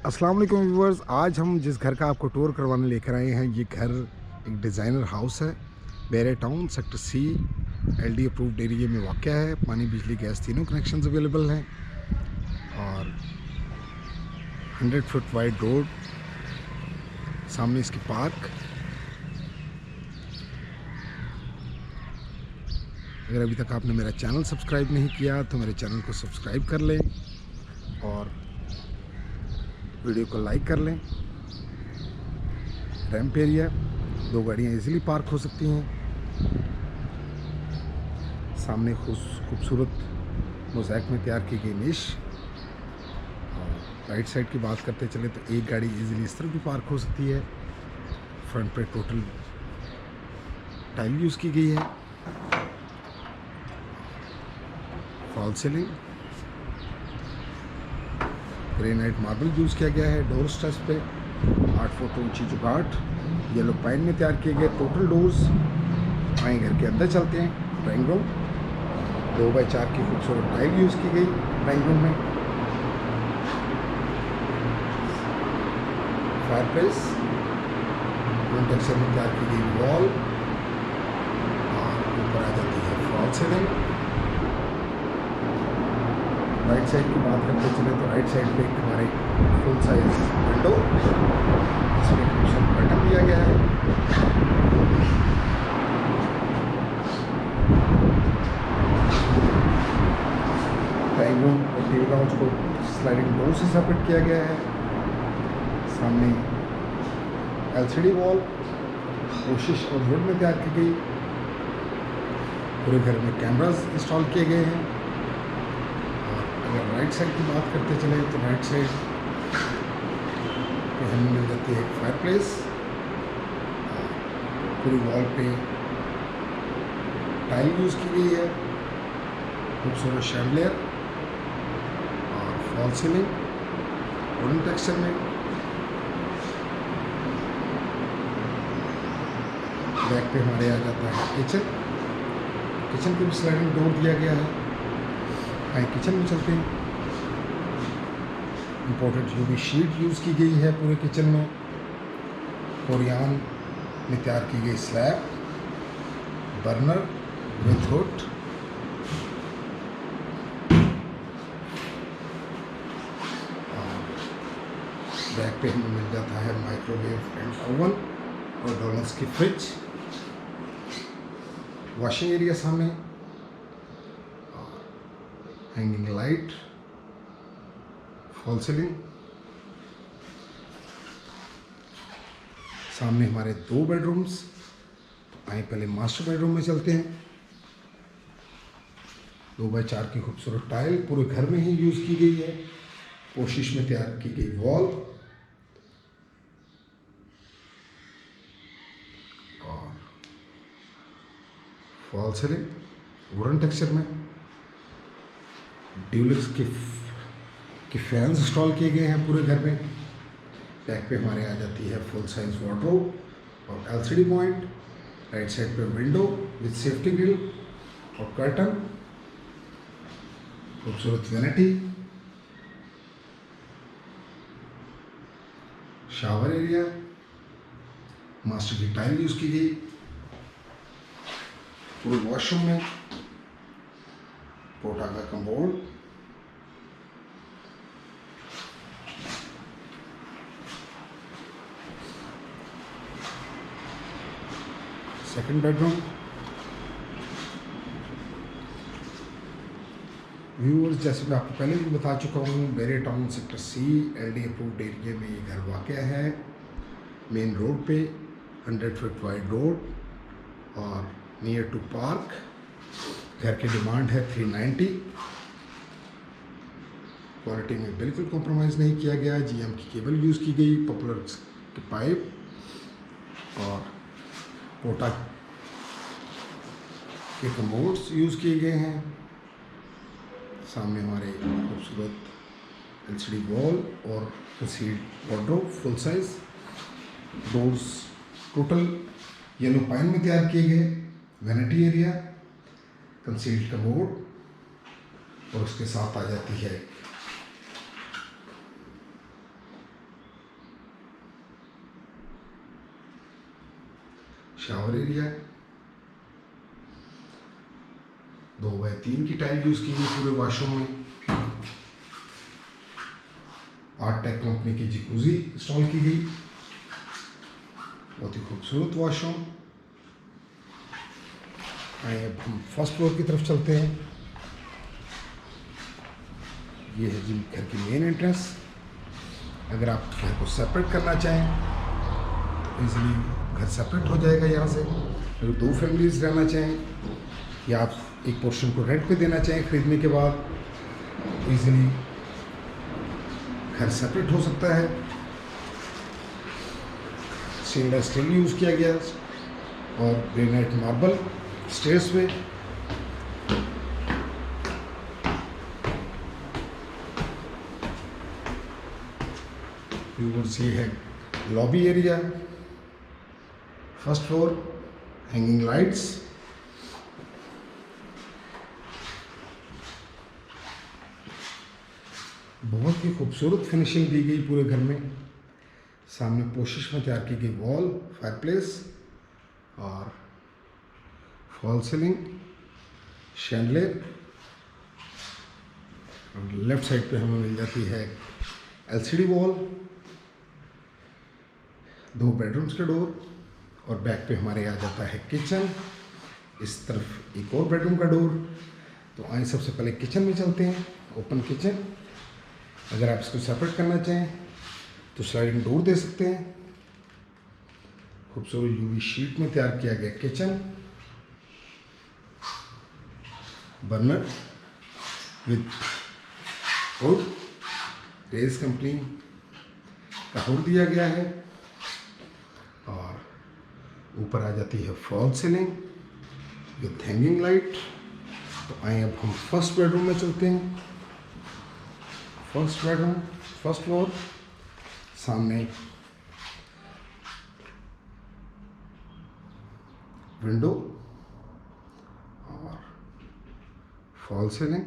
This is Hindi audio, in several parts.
अस्सलाम वालेकुम व्यूवर्स। आज हम जिस घर का आपको टूर करवाने लेकर आए हैं, ये घर एक डिज़ाइनर हाउस है। Bahria town sector C LD approved area में वाक़या है। पानी, बिजली, गैस तीनों कनेक्शंस अवेलेबल हैं और 100 फुट वाइड रोड, सामने इसकी पार्क। अगर अभी तक आपने मेरा चैनल सब्सक्राइब नहीं किया तो मेरे चैनल को सब्सक्राइब कर लें और वीडियो को लाइक कर लें। रैंप एरिया, 2 गाड़ियाँ इजीली पार्क हो सकती हैं। सामने खूबसूरत मोज़ैक में तैयार की गई निश। और राइट साइड की बात करते चले तो एक गाड़ी इजीली इस तरफ भी पार्क हो सकती है। फ्रंट पे टोटल टाइल यूज़ की गई है। Fall ceiling, granite marble use किया गया है। डोर स्टेप्स पे 8 फुट ऊंची जुगाट येलो पाइन में तैयार किए गए टोटल डोर्स। आए घर के अंदर चलते हैं। ड्राइंग रूम, 2x4 की खूबसूरत टाइल यूज़ की गई ड्राइंग रूम में। फायर प्लेस, टेक्सचर में तैयार की गई वॉल और ऊपर आ जाती है फॉल सीलिंग। राइट साइड की बात करते चले तो राइट साइड पे हमारे फुल साइज विंडो, इसमें कुशन बटन दिया गया है। ड्राइंग रूम और टीवी लाउंज को स्लाइडिंग डोर से सेपरेट किया गया है। सामने एलसीडी वॉल कोशिश और वुड में तैयार की गई। पूरे घर में कैमरास इंस्टॉल किए गए हैं। अगर राइट साइड की बात करते चले तो राइट साइड पे हमें मिल जाती है एक फायर प्लेस। पूरी वॉल पे टाइल यूज़ की गई है, खूबसूरत शैंडलियर और फॉल सीलिंग वुडन टेक्सचर में। बैक पे हमारे आ जाता है किचन। किचन पे भी स्लाइडिंग डोर दिया गया है। आए किचन में चलते हैं। इम्पोर्टेड यूवी शीट यूज़ की गई है पूरे किचन में। कोरियान में तैयार की गई slab, burner with hood. Back पे हमें मिल जाता है माइक्रोवेव एंड ओवन और डोनट्स की फ्रिज। वॉशिंग एरिया सामने, हैंगिंग लाइट, फॉल सीलिंग। सामने हमारे 2 बेडरूम्स। तो आए पहले मास्टर बेडरूम में चलते हैं। 2x4 की खूबसूरत टाइल पूरे घर में ही यूज़ की गई है। कोशिश में तैयार की गई वॉल और फॉल सीलिंग वुडन टेक्सचर में। ड्यूलक्स के फैंस इंस्टॉल किए गए हैं पूरे घर में। बैक पे हमारे आ जाती है फुल साइज वार्डरोब और एलसीडी पॉइंट। राइट साइड पे विंडो विद सेफ्टी ग्रिल और कर्टन, खूबसूरत वैनिटी। शावर एरिया, मास्टर की टाइल यूज़ की गई। पूरे वॉशरूम में पोटा का कमोड, सेकंड बेडरूम। व्यूअर्स, जैसे मैं आपको पहले भी बता चुका हूँ, Bahria town sector C LD approved area में ये घर वाक़या है। मेन रोड पे 100 फुट वाइड रोड और नियर टू पार्क। घर की डिमांड है 390। क्वालिटी में बिल्कुल कॉम्प्रोमाइज़ नहीं किया गया। जीएम की केबल यूज़ की गई, पॉपुलर के पाइप और पोटा के कमोड्स यूज़ किए गए हैं। सामने हमारे खूबसूरत एलसीडी वॉल और concealed wardrobe full size. Doors total yellow pine में तैयार किए गए। वैनिटी एरिया, कंसील्ड कमोड और उसके साथ आ जाती है शावर एरिया, 2x3 की टाइल यूज़ की गई पूरे वॉशरूम में। आर्टेक कंपनी की जिकूजी इंस्टॉल की गई, बहुत ही खूबसूरत वॉशरूम। आइए अब हम फर्स्ट फ्लोर की तरफ चलते हैं। ये है जी घर की मेन एंट्रेंस। अगर आप घर को सेपरेट करना चाहें तो इजीली घर सेपरेट हो जाएगा यहाँ से। अगर 2 फैमिलीज रहना चाहें या आप एक पोर्शन को रेंट पे देना चाहें खरीदने के बाद, तो इजीली घर सेपरेट हो सकता है। स्टेनलेस स्टील यूज़ किया गया और ग्रेनाइट मार्बल स्टेयर्स पे। ये है lobby area, first floor, hanging lights, बहुत ही खूबसूरत फिनिशिंग दी गई पूरे घर में। सामने पोशिश में तैयार की गई वॉल, फायरप्लेस और fall ceiling, chandelier. Left side पे हमें मिल जाती है एलसीडी वॉल, 2 बेडरूम्स के डोर और बैक पे हमारे आ जाता है किचन। इस तरफ एक और बेडरूम का डोर। तो आइए सबसे पहले किचन में चलते हैं। Open kitchen. अगर आप इसको सेपरेट करना चाहें तो स्लाइडिंग डोर दे सकते हैं। खूबसूरत यूवी शीट में तैयार किया गया किचन, बर्नर विद हुड, रेज कंपनी का हुड दिया गया है। और ऊपर आ जाती है fall ceiling with hanging light. तो आइए अब हम फर्स्ट बेडरूम में चलते हैं। फर्स्ट बेडरूम, फर्स्ट फ्लोर, सामने विंडो और फॉल सीलिंग।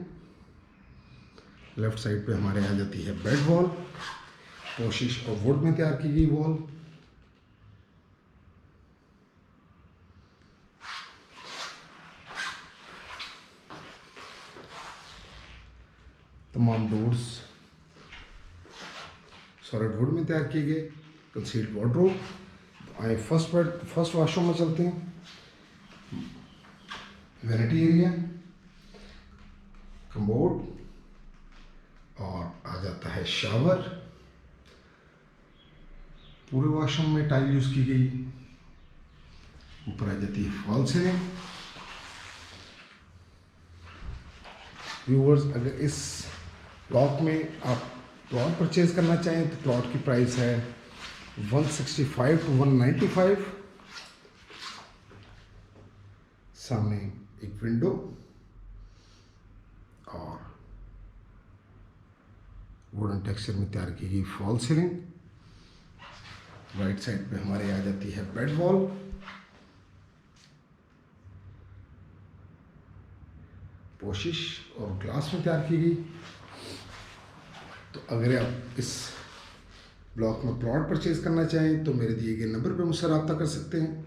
लेफ्ट साइड पे हमारे आ जाती है बेड वॉल, कोशिश और वुड में तैयार की गई वॉल। तमाम डोर्स सॉलिड वुड में तैयार किए गए। Concealed wardrobe. आए फर्स्ट वॉशरूम में चलते हैं। वैनिटी एरिया, कमोड और आ जाता है शावर। पूरे वॉशरूम में टाइल यूज की गई। ऊपर आ जाती है फॉल सीलिंग। व्यूअर्स, अगर इस प्लॉट में आप प्लॉट परचेज करना चाहें तो प्लॉट की प्राइस है 165 to 195। सामने एक विंडो और वुडन टेक्सचर में तैयार की गई फॉल सीलिंग। राइट साइड पे हमारे आ जाती है बेड वॉल। पोशिश और ग्लास में तैयार की गई। तो अगर आप इस ब्लॉक में प्लॉट परचेज करना चाहें तो मेरे दिए गए नंबर पर मुझसे रब्ता कर सकते हैं।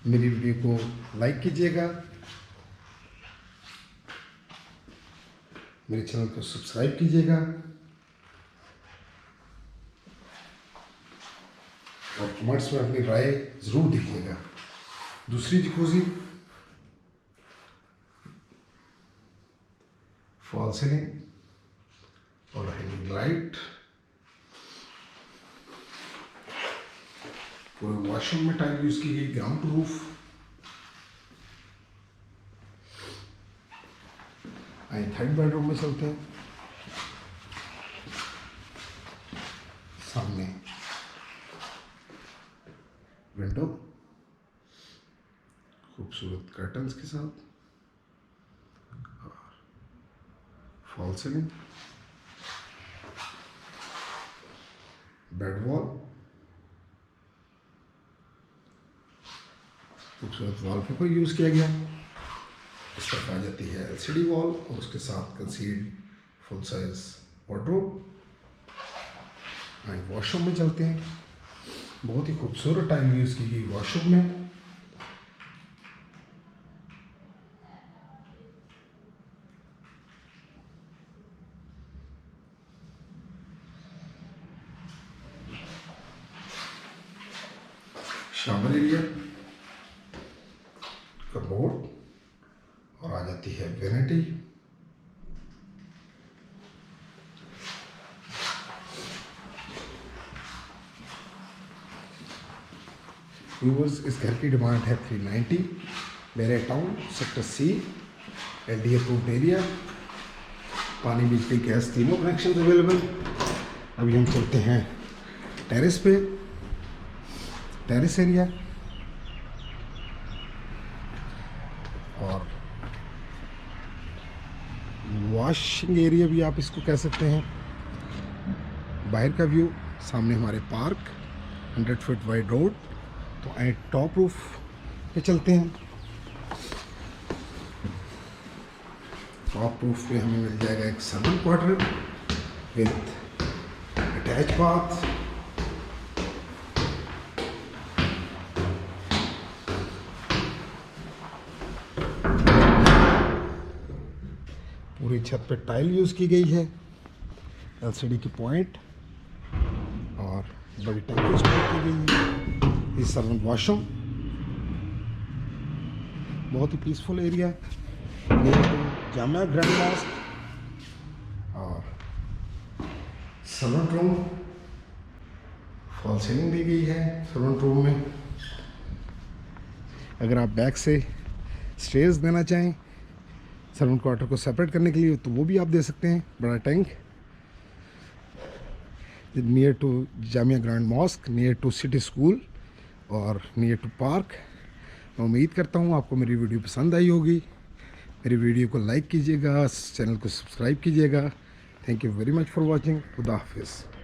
मेरी वीडियो को लाइक कीजिएगा, मेरे चैनल को सब्सक्राइब कीजिएगा और कमेंट्स में अपनी राय ज़रूर दीजिएगा। दूसरी जिकूजी, फॉल सीलिंग और हैंगिंग लाइट। पूरे वॉशरूम में टाइल यूज की गई, ग्राउंड टू रूफ। आइए थर्ड बेडरूम में चलते हैं। सामने विंडो, खूबसूरत कर्टन्स के साथ, फॉल सीलिंग, बेड वॉल, खूबसूरत वॉलपेपर यूज किया गया। इस तरफ आ जाती है एलसीडी वॉल और उसके साथ concealed full size wardrobe. Washroom में चलते हैं। बहुत ही खूबसूरत टाइल यूज़ की गई वॉशरूम में। शावर एरिया, कबोर्ड और आ जाती है वैनिटी। व्यूअर्स, इस घर की डिमांड है 390, Bahria town, sector C, LD approved area. पानी, बिजली, गैस तीनों कनेक्शन अवेलेबल। अभी हम चलते हैं टेरेस पे, टेरेस एरिया। और वॉशिंग एरिया भी आप इसको कह सकते हैं। बाहर का व्यू, सामने हमारे पार्क, 100 फीट वाइड रोड। तो आए टॉप रूफ पे चलते हैं। टॉप रूफ पे हमें मिल जाएगा एक servant quarter with attach bath. पूरी छत पे टाइल यूज़ की गई है, LCD की पॉइंट और बड़ी टंकी यूज़ की गई है। इस सर्वेंट वॉशरूम, बहुत ही peaceful area, near to Jamia grand mosque. और सर्वेंट रूम, फॉल सीलिंग दी गई है सर्वेंट रूम में। अगर आप बैक से स्टेयर्स देना चाहें सर्वेंट क्वार्टर को सेपरेट करने के लिए तो वो भी आप दे सकते हैं। बड़ा tank, near to Jamia grand mosque, near to city school और नियर टू पार्क। मैं उम्मीद करता हूँ आपको मेरी वीडियो पसंद आई होगी। मेरी वीडियो को लाइक कीजिएगा, चैनल को सब्सक्राइब कीजिएगा। Thank you very much for watching. खुदा हाफिज़।